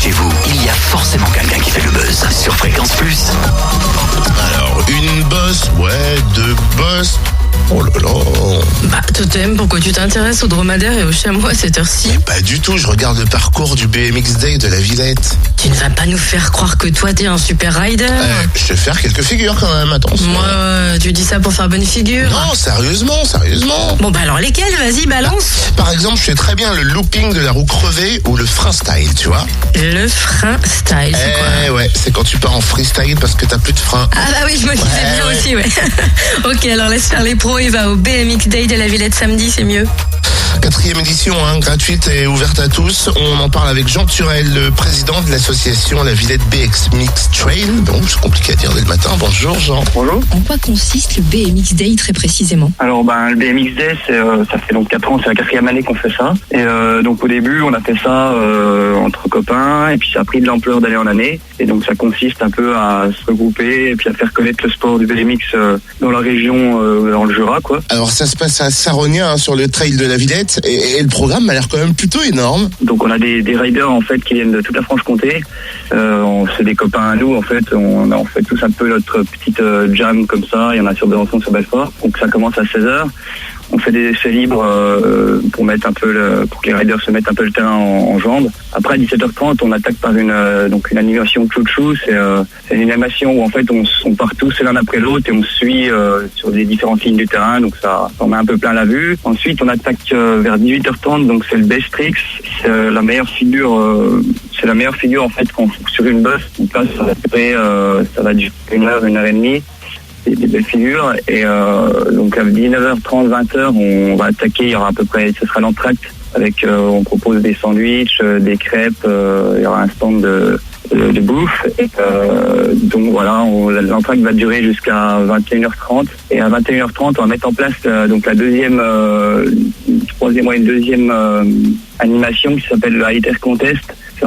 chez vous, il y a forcément quelqu'un qui fait le buzz sur Fréquence Plus. Alors, une bosse, ouais, deux bosses. Oh là là. Bah, Totem, pourquoi tu t'intéresses aux dromadaires et aux chameaux à cette heure-ci? Pas du tout, je regarde le parcours du BMX Day de la Villette. Tu ne vas pas nous faire croire que toi t'es un super rider? Je vais faire quelques figures quand même, attention. Moi, tu dis ça pour faire bonne figure? Non, sérieusement. Bon bah alors lesquels? Vas-y, balance. Par exemple, je fais très bien le looping de la roue crevée ou le frein style, tu vois. Le frein style, c'est quoi? Ouais, c'est quand tu pars en freestyle parce que t'as plus de frein. Ah bah oui, je me disais bien ouais. aussi, ouais. Ok, alors laisse faire les pros et va au BMX Day de la Villette samedi, c'est mieux. 4e édition, gratuite et ouverte à tous. On en parle avec Jean Turel, le président de l'association La Villette BX Mix Trail. Donc c'est compliqué à dire dès le matin. Bonjour Jean. Bonjour. En quoi consiste le BMX Day très précisément? Alors le BMX Day, ça fait donc 4 ans, c'est la 4e année qu'on fait ça. Et donc au début, on a fait ça entre copains, et puis ça a pris de l'ampleur d'année en année. Et donc ça consiste un peu à se regrouper et puis à faire connaître le sport du BMX dans la région, dans le Jura, quoi. Alors ça se passe à Saronia, sur le trail de la Villette, et le programme a l'air quand même plutôt énorme. Donc on a des riders en fait qui viennent de toute la Franche-Comté. C'est des copains à nous en fait. On fait tous un peu notre petite jam comme ça. Il y en a sur Besançon, sur Belfort. Donc ça commence à 16h. On fait des essais libres pour mettre un peu pour que les riders se mettent un peu le terrain en jambes. Après à 17h30, on attaque par une animation chouchou. C'est une animation où en fait on part tous l'un après l'autre et on suit sur des différentes lignes du terrain. Donc ça met un peu plein la vue. Ensuite on attaque vers 18h30. Donc c'est le best tricks. C'est la meilleure figure. En fait sur une bosse. Donc là ça va durer 1 heure et demie. Des belles figures, et donc à 19h30, 20h, on va attaquer. Il y aura à peu près, ce sera l'entracte avec, on propose des sandwichs, des crêpes, il y aura un stand de bouffe, et donc voilà, l'entracte va durer jusqu'à 21h30, et à 21h30 on va mettre en place donc la deuxième animation qui s'appelle le High Tech Contest. C'est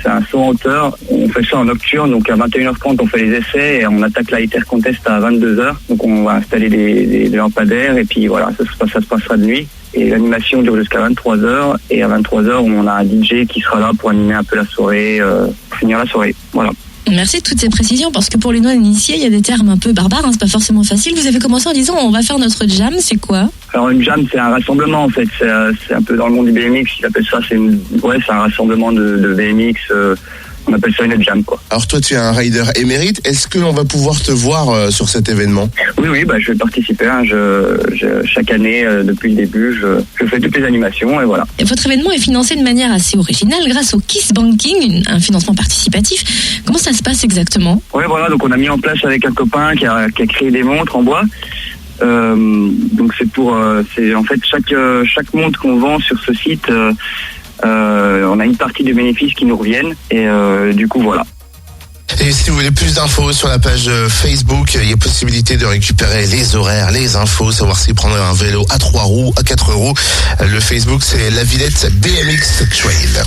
un saut en hauteur. On fait ça en nocturne, donc à 21h30 on fait les essais et on attaque la High Contest à 22h. Donc on va installer des lampadaires et puis voilà, ça se passera de nuit. Et l'animation dure jusqu'à 23h, et à 23h on a un DJ qui sera là pour animer un peu la soirée, pour finir la soirée. Voilà. Merci de toutes ces précisions, parce que pour les non-initiés, il y a des termes un peu barbares, c'est pas forcément facile. Vous avez commencé en disant on va faire notre jam, c'est quoi? Alors une jam, c'est un rassemblement en fait, c'est un peu dans le monde du BMX, ils appellent ça, c'est un rassemblement de BMX, on appelle ça une jam, quoi. Alors toi tu es un rider émérite, est-ce que l'on va pouvoir te voir sur cet événement? Oui, je vais participer, chaque année, depuis le début, je fais toutes les animations et voilà. Et votre événement est financé de manière assez originale grâce au Kiss Banking, un financement participatif. Comment ça se passe exactement? Oui, voilà, donc on a mis en place avec un copain qui a créé des montres en bois. Donc c'est en fait chaque montre qu'on vend sur ce site, on a une partie du bénéfice qui nous reviennent, et du coup voilà. Et si vous voulez plus d'infos sur la page Facebook, il y a possibilité de récupérer les horaires, les infos, savoir si prendre un vélo à 3 roues, à 4 roues. Le Facebook c'est La Villette BMX Trail.